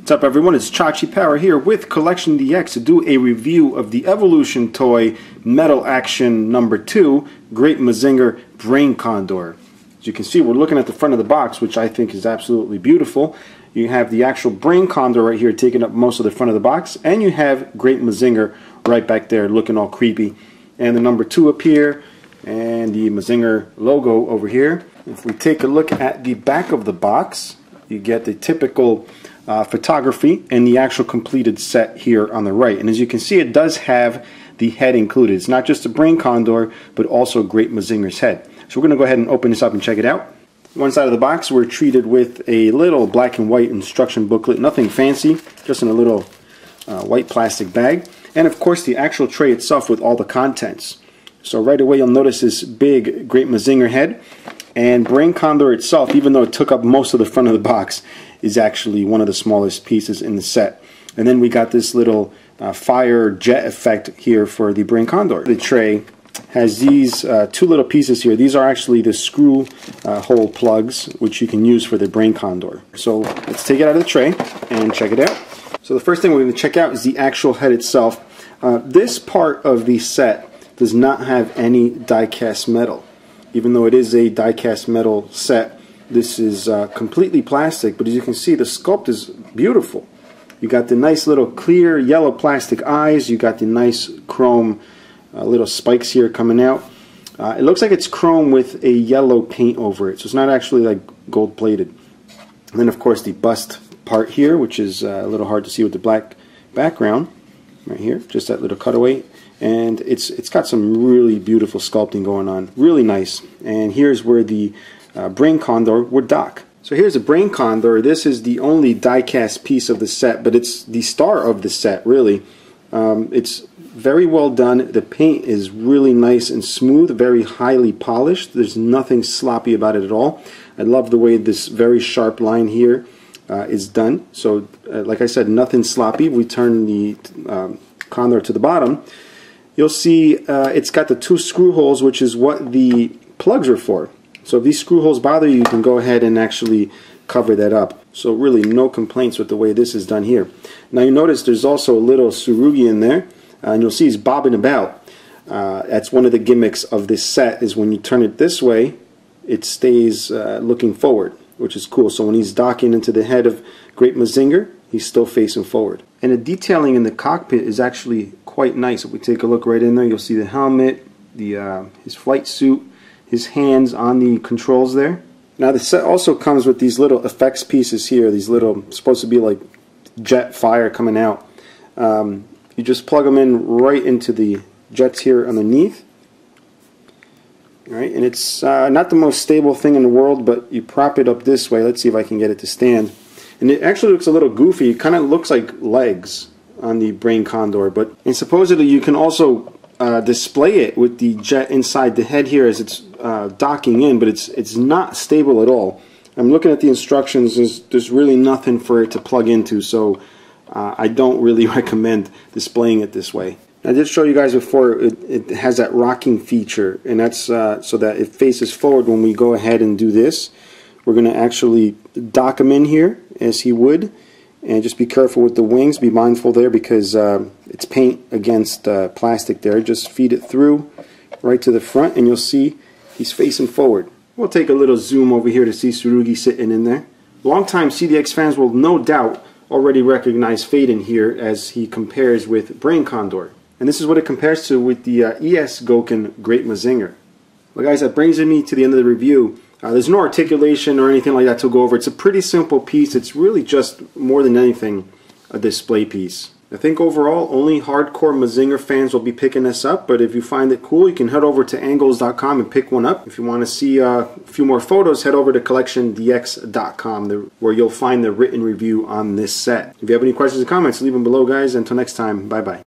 What's up everyone, it's Chachi Power here with CollectionDX to do a review of the Evolution Toy Metal Action number 2 Great Mazinger Brain Condor. As you can see, we're looking at the front of the box, which I think is absolutely beautiful. You have the actual Brain Condor right here taking up most of the front of the box, and you have Great Mazinger right back there looking all creepy. And the number 2 up here, and the Mazinger logo over here. If we take a look at the back of the box, you get the typical photography and the actual completed set here on the right. And as you can see, it does have the head included. It's not just a Brain Condor, but also Great Mazinger's head. So we're going to go ahead and open this up and check it out. One side of the box, we're treated with a little black and white instruction booklet. Nothing fancy, just in a little white plastic bag. And of course the actual tray itself with all the contents. So right away you'll notice this big Great Mazinger head. And Brain Condor itself, even though it took up most of the front of the box, is actually one of the smallest pieces in the set. And then we got this little fire jet effect here for the Brain Condor. The tray has these two little pieces here. These are actually the screw hole plugs, which you can use for the Brain Condor. So let's take it out of the tray and check it out. So the first thing we're going to check out is the actual head itself. This part of the set does not have any die-cast metal. Even though it is a die-cast metal set, this is completely plastic, but as you can see, the sculpt is beautiful. You got the nice little clear yellow plastic eyes, you got the nice chrome little spikes here coming out. It looks like it's chrome with a yellow paint over it, so it's not actually like gold plated. And then of course the bust part here, which is a little hard to see with the black background, right here, just that little cutaway. And it's got some really beautiful sculpting going on, really nice. And here's where the Brain Condor would dock. So here's the Brain Condor. This is the only die-cast piece of the set, but it's the star of the set, really. It's very well done. The paint is really nice and smooth, very highly polished. There's nothing sloppy about it at all. I love the way this very sharp line here is done. So like I said, nothing sloppy. We turn the Condor to the bottom. You'll see it's got the 2 screw holes, which is what the plugs are for. So if these screw holes bother you, you can go ahead and actually cover that up. So really no complaints with the way this is done here. Now you notice there's also a little tsurugi in there, and you'll see he's bobbing about. That's one of the gimmicks of this set, is when you turn it this way, it stays looking forward, which is cool. So when he's docking into the head of Great Mazinger, he's still facing forward. And the detailing in the cockpit is actually quite nice. If we take a look right in there, you'll see the helmet, his flight suit, his hands on the controls there. Now the set also comes with these little effects pieces here, these little, supposed to be like jet fire coming out. You just plug them in right into the jets here underneath. Alright, and it's not the most stable thing in the world, but you prop it up this way. Let's see if I can get it to stand. And it actually looks a little goofy. It kind of looks like legs on the Brain Condor, and supposedly you can also display it with the jet inside the head here as it's docking in, but it's not stable at all. I'm looking at the instructions. There's really nothing for it to plug into, so I don't really recommend displaying it this way. I did show you guys before it has that rocking feature, and that's so that it faces forward. When we go ahead and do this, we're going to actually dock him in here as he would, and just be careful with the wings. Be mindful there because it's paint against plastic there. Just feed it through right to the front, and you'll see he's facing forward. We'll take a little zoom over here to see Tsurugi sitting in there. Longtime CDX fans will no doubt already recognize Faden here as he compares with Brain Condor. And this is what it compares to with the ES Goken Great Mazinger. Well guys, that brings me to the end of the review. There's no articulation or anything like that to go over. It's a pretty simple piece. It's really just, more than anything, a display piece. I think overall only hardcore Mazinger fans will be picking this up, but if you find it cool, you can head over to angles.com and pick one up. If you want to see a few more photos, head over to CollectionDX.com, where you'll find the written review on this set. If you have any questions or comments, leave them below, guys. Until next time, bye-bye.